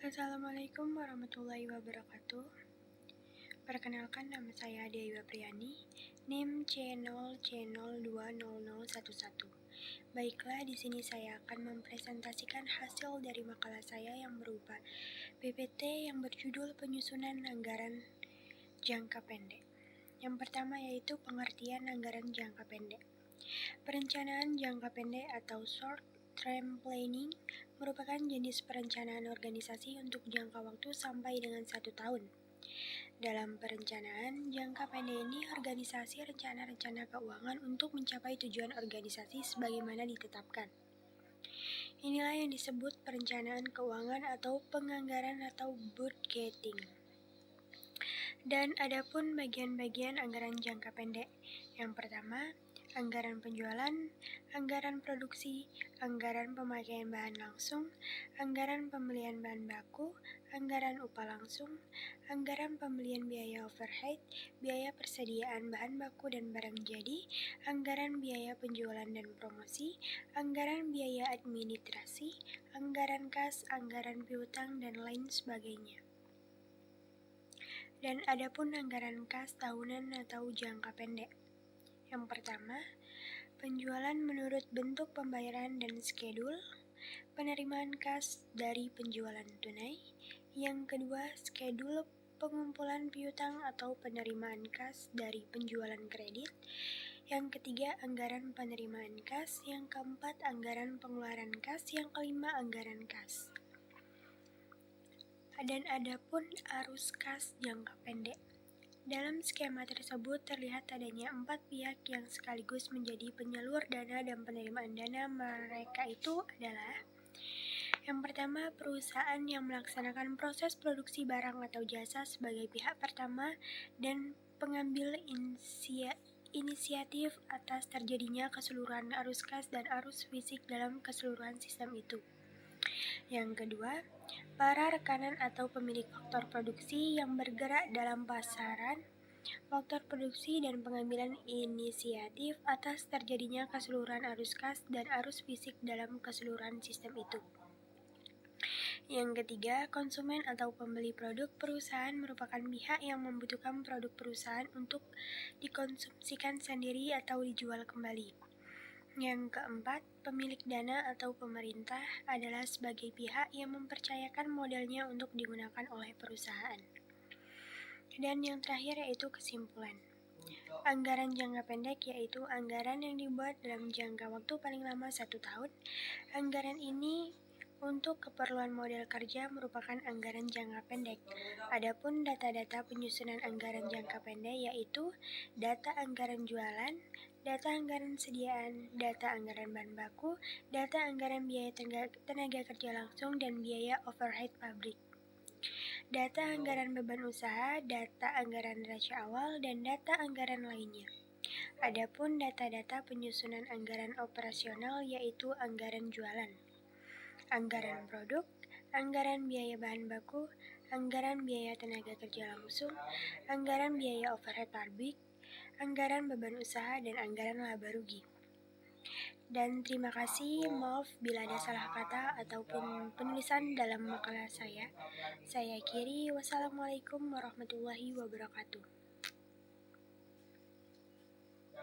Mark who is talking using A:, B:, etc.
A: Assalamualaikum warahmatullahi wabarakatuh. Perkenalkan, nama saya Dewa Priyani, NIM C0C020011. Baiklah, di sini saya akan mempresentasikan hasil dari makalah saya yang berupa PPT yang berjudul Penyusunan Anggaran Jangka Pendek. Yang pertama yaitu pengertian anggaran jangka pendek. Perencanaan jangka pendek atau short term planning merupakan jenis perencanaan organisasi untuk jangka waktu sampai dengan 1 tahun. Dalam perencanaan jangka pendek ini, organisasi rencana-rencana keuangan untuk mencapai tujuan organisasi sebagaimana ditetapkan. Inilah yang disebut perencanaan keuangan atau penganggaran atau budgeting. Dan adapun bagian-bagian anggaran jangka pendek. Yang pertama, anggaran penjualan, anggaran produksi, anggaran pemakaian bahan langsung, anggaran pembelian bahan baku, anggaran upah langsung, anggaran pembelian biaya overhead, biaya persediaan bahan baku dan barang jadi, anggaran biaya penjualan dan promosi, anggaran biaya administrasi, anggaran kas, anggaran piutang, dan lain sebagainya. Dan adapun anggaran kas tahunan atau jangka pendek. Yang pertama, penjualan menurut bentuk pembayaran dan skedul, penerimaan kas dari penjualan tunai. Yang kedua, skedul pengumpulan piutang atau penerimaan kas dari penjualan kredit. Yang ketiga, anggaran penerimaan kas. Yang keempat, anggaran pengeluaran kas. Yang kelima, anggaran kas. Dan adapun arus kas jangka pendek. Dalam skema tersebut terlihat adanya 4 pihak yang sekaligus menjadi penyalur dana dan penerimaan dana. Mereka itu adalah: yang pertama, perusahaan yang melaksanakan proses produksi barang atau jasa sebagai pihak pertama dan pengambil inisiatif atas terjadinya keseluruhan arus kas dan arus fisik dalam keseluruhan sistem itu. Yang kedua, para rekanan atau pemilik faktor produksi yang bergerak dalam pasaran faktor produksi dan pengambilan inisiatif atas terjadinya keseluruhan arus kas dan arus fisik dalam keseluruhan sistem itu. Yang ketiga, konsumen atau pembeli produk perusahaan merupakan pihak yang membutuhkan produk perusahaan untuk dikonsumsikan sendiri atau dijual kembali. Yang keempat, pemilik dana atau pemerintah adalah sebagai pihak yang mempercayakan modalnya untuk digunakan oleh perusahaan. Dan yang terakhir yaitu kesimpulan. Anggaran jangka pendek yaitu anggaran yang dibuat dalam jangka waktu paling lama 1 tahun. Anggaran ini untuk keperluan modal kerja merupakan anggaran jangka pendek. Adapun data-data penyusunan anggaran jangka pendek yaitu data anggaran jualan, data anggaran sediaan, data anggaran bahan baku, data anggaran biaya tenaga kerja langsung dan biaya overhead pabrik, data anggaran beban usaha, data anggaran neraca awal, dan data anggaran lainnya. Adapun data-data penyusunan anggaran operasional yaitu anggaran jualan, anggaran produk, anggaran biaya bahan baku, anggaran biaya tenaga kerja langsung, anggaran biaya overhead pabrik, anggaran beban usaha, dan anggaran laba rugi. Dan terima kasih, maaf bila ada salah kata ataupun penulisan dalam makalah saya. Saya akhiri, wassalamualaikum warahmatullahi wabarakatuh.